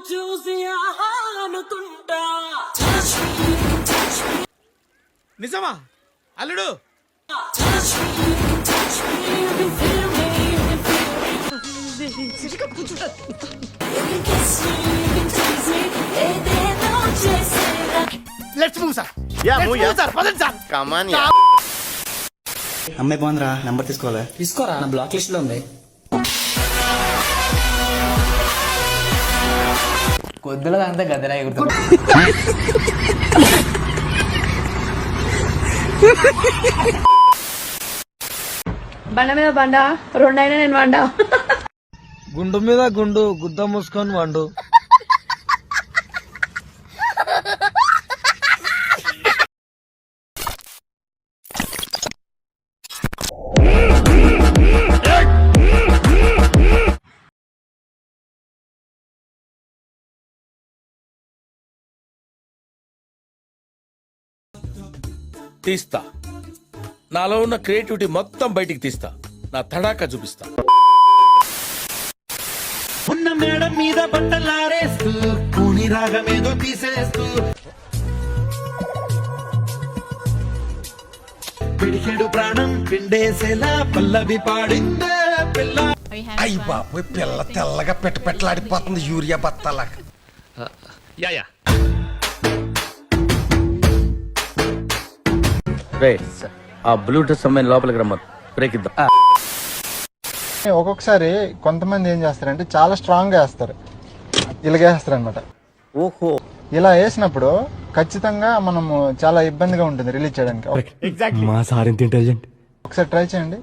చూసి ఆహానుతుంటా. నిజమా అల్లుడు? Let's move sir. పదండి సార్. కమాన్. అమ్మాయి బాగుందిరా, నెంబర్ తీసుకోవాలా? తీసుకోరా, నా బ్లాక్ లిస్ట్ లో ఉంది. కొద్దిలో అంతా గదరా ఎగురుతుంది. బండ మీద బండ రెండైనా నేను వండా. గుండు మీద గుండు గుద్ద మూసుకొని వండు. తీస్తా. నాలో ఉన్న క్రియేటివిటీ మొత్తం బయటికి తీస్తా. నా తడాకా చూపిస్తా. ఉన్న మేడం మీద బట్టలారేస్తూ కూని రాగమేదో తీసేస్తూ పిడికెడు ప్రాణం పిండేసేలా పల్లవి పాడిందే పిల్ల. అయ్యి బాబోయ్, పిల్ల తెల్లగా పెట్టలాడిపోతుంది యూరియా బత్తాలా. ఆ బ్లూటూత్ సమయం లోపలికి రమ్మను, బ్రేక్ ఇద్దాం. ఒక్కొక్కసారి కొంతమంది ఏం చేస్తారంటే చాలా స్ట్రాంగ్ గా వేస్తారు, ఇలాగే వేస్తారు అనమాట. ఓహో, ఇలా వేసినప్పుడు ఖచ్చితంగా మనము చాలా ఇబ్బందిగా ఉంటుంది రిలీజ్ చేయడానికి. మా సార్ ఎంత ఇంటెలిజెంట్. ఒకసారి ట్రై చేయండి.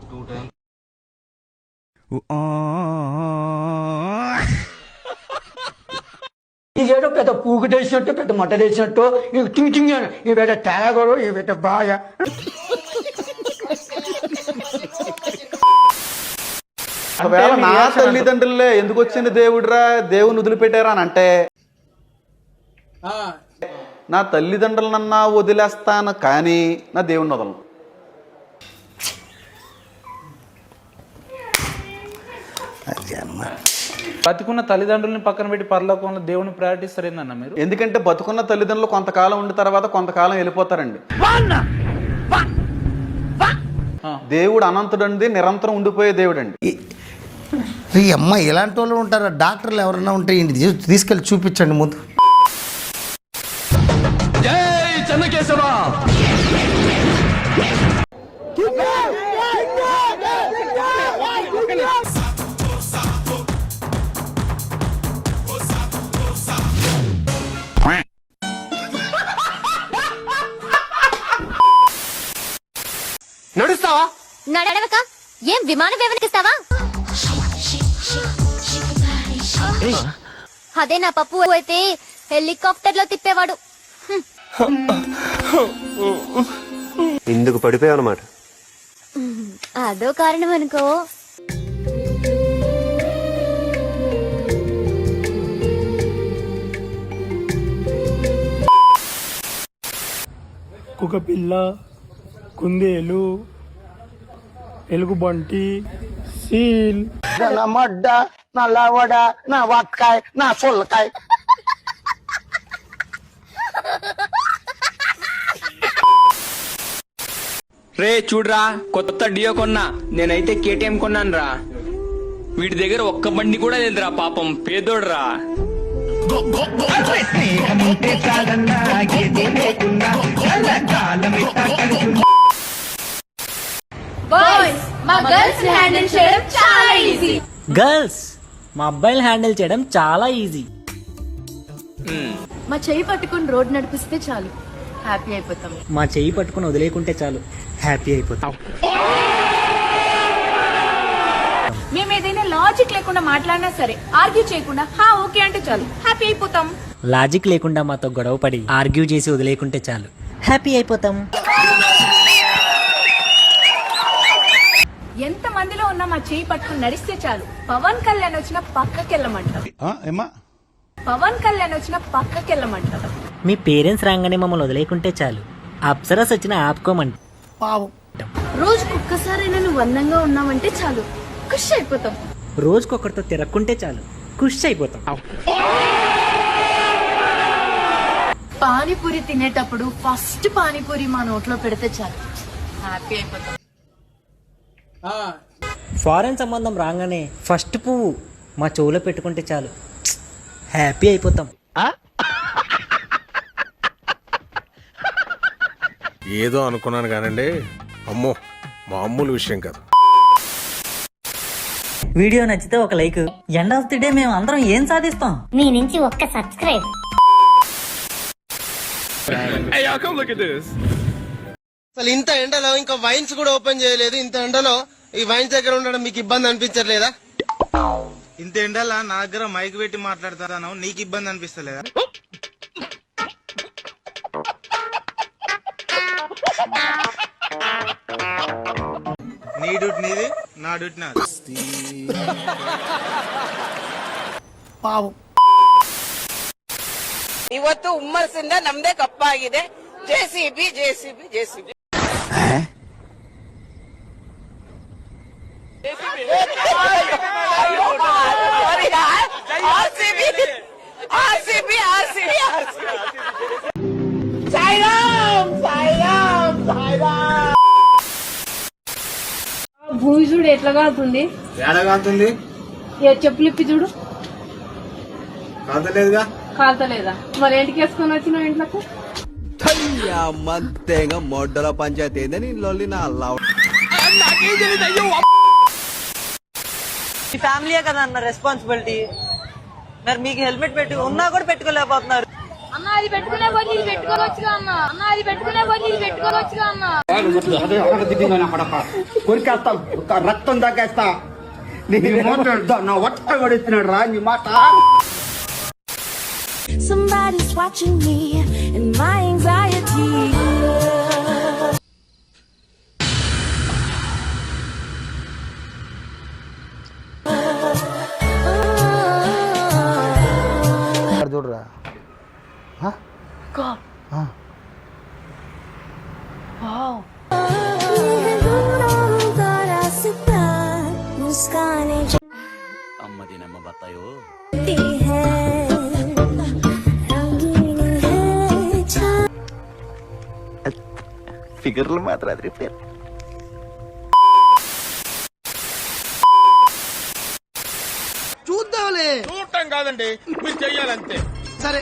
ఇదేదో పెద్ద పూగుటేసినట్టు, పెద్ద మట్టడేసినట్టు, ఇవి టింగ్ ఈ పెద్ద తేగరు, ఈ పెద్ద బాగా. ఒకవేళ నా తల్లిదండ్రులే ఎందుకు వచ్చింది దేవుడిరా, దేవుని వదిలిపెట్టారా అని అంటే, నా తల్లిదండ్రులనన్నా వదిలేస్తాను కానీ నా దేవుని వదలను. బతికున్న తల్లిదండ్రులని పక్కన పెట్టి పరలోకంలో దేవుని ప్రయారిటిస్తారేనన్నా మీరు? ఎందుకంటే బతుకున్న తల్లిదండ్రులు కొంతకాలం ఉండిన తర్వాత కొంతకాలం వెళ్ళిపోతారండి. దేవుడు అనంతుడండి, నిరంతరం ఉండిపోయే దేవుడు అండి. ఈ అమ్మ ఇలాంటి వాళ్ళు ఉంటారా? డాక్టర్లు ఎవరైనా ఉంటే తీసుకెళ్ళి చూపించండి ముందు. నడుస్తావా? నడవక ఏం విమానం వ్యవహరిస్తావా? అదే నా పప్పు అయితే హెలికాప్టర్ లో తిప్పేవాడు. ఇందుకు పడిపోయావు అన్నమాట. అదో కారణం అనుకో. కుక్కపిల్ల, కుందేలు, ఎలుగుబంటి, సీల్, నా మడ్డ, నా లవడ, నా వట్కాయ, నా సొల్లకాయ. రే చూడరా, కొత్త డియో కొన్నా. నేనైతే కేటీఎం కొన్నాను రా. వీడి దగ్గర ఒక్క బండి కూడా లేదురా, పాపం పేదోడురా. గర్ల్స్, మా అబ్బాయిలు హ్యాండిల్ చేయడం చాలా ఈజీ. మా చెయ్యి పట్టుకుని రోడ్ నడిపిస్తే చాలు, హ్యాపీ అయిపోతాం. మా చెయ్యి పట్టుకుని వదిలేకుంటే చాలు, హ్యాపీ అయిపోతాం. మేము ఏదైనా లాజిక్ లేకుండా మాట్లాడినా సరే ఆర్గ్యూ చేయకుండా హా ఓకే అంటే చాలు, హ్యాపీ అయిపోతాం. లాజిక్ లేకుండా మాతో గొడవ పడి ఆర్గ్యూ చేసి వదిలేకుంటే చాలు, హ్యాపీ అయిపోతాం. ఎంత మందిలో ఉన్నా మా చెయ్యి పట్టుకుని నడిస్తే చాలు, పవన్ కళ్యాణ్ వచ్చిన పక్కకెళ్ళమంటారు. పవన్ కళ్యాణ్ వచ్చిన పక్కకెళ్ళమంటారు. మీ పేరెంట్స్ రాగానే మమ్మల్ని వదిలేకుంటే చాలు, అప్సరస్ వచ్చిన ఆపుకోమంట. రోజుకు ఒక్కసారైనా నువ్వు అందంగా ఉన్నావంటే చాలు, ఖుషి అయిపోతాం. రోజుకొకరితో తిరక్కుంటే చాలు, ఖుషి అయిపోతాం. పానీపూరి తినేటప్పుడు ఫస్ట్ పానీపూరి మా నోట్లో పెడితే చాలు హ్యాపీ అయిపోతాం. ఫారెన్ సంబంధం రాగానే ఫస్ట్ పువ్వు మా చెవులో పెట్టుకుంటే చాలు హ్యాపీ అయిపోతాం. ఏదో అనుకున్నాను కానండి, అమ్మో మామూలు విషయం కాదు. వీడియో నచ్చితే ఒక like, end of the day మేము అందరం ఏం సాధిస్తాం? మీ నుంచి ఒక్క సబ్స్క్రైబ్. అసలు ఇంత ఎండలో ఇంకా వైన్స్ కూడా ఓపెన్ చేయలేదు. ఇంత ఎండలో ఈ వైన్స్ దగ్గర ఉండడం మీకు ఇబ్బంది అనిపించట్లేదా? ఇంత ఎండలా నా దగ్గర మైక్ పెట్టి మాట్లాడతాను, నీకు ఇబ్బంది అనిపిస్తలేదా? నీ డ్యూటీ నీది, నా డ్యూటీ నాది. పావు ಇವತ್ತು ಹುಮ್ಮಸ್ಸಿಂದ ನಮ್ದೇ ಕಪ್ಪಾಗಿದೆ. ಜೆಸಿಬಿ ಜೆಸಿಬಿ ಜೆಸಿಬಿ భూమి చూడు ఎట్లా కాలుతుంది. ఏడగాంతుంది చెప్పులు ఇప్పి చూడు కాదలేదుగా. కాలుతలేదా? మరి ఏంటికి వేసుకొని వచ్చినావు ఇంట్లోకి? మొడ్డల పంచాయతీ ఏందని మీ ఫ్యామిలీయే కదా అన్న రెస్పాన్సిబిలిటీ. మరి మీకు హెల్మెట్ పెట్టి ఉన్నా కూడా పెట్టుకోలేకపోతున్నారు. అన్న అది పెట్టుకునే బదులు ఇది పెట్టుకోవచ్చుగా అన్న. అన్న అది పెట్టుకునే బదులు ఇది పెట్టుకోవచ్చుగా అన్న. కొరికేస్తా, రక్తం తగ్గేస్తా. నా వట్ట పడిస్తున్నాడు రా నీ మాట. Somebody's watching me and my anxiety. చూడరా అమ్మది నమ్మ బత్తాయో ఫిగర్లు మాత్రం అది రిపేర్. చూద్దాంలే. చూడటం కాదండి, మీరు చెయ్యాలంతే. సరే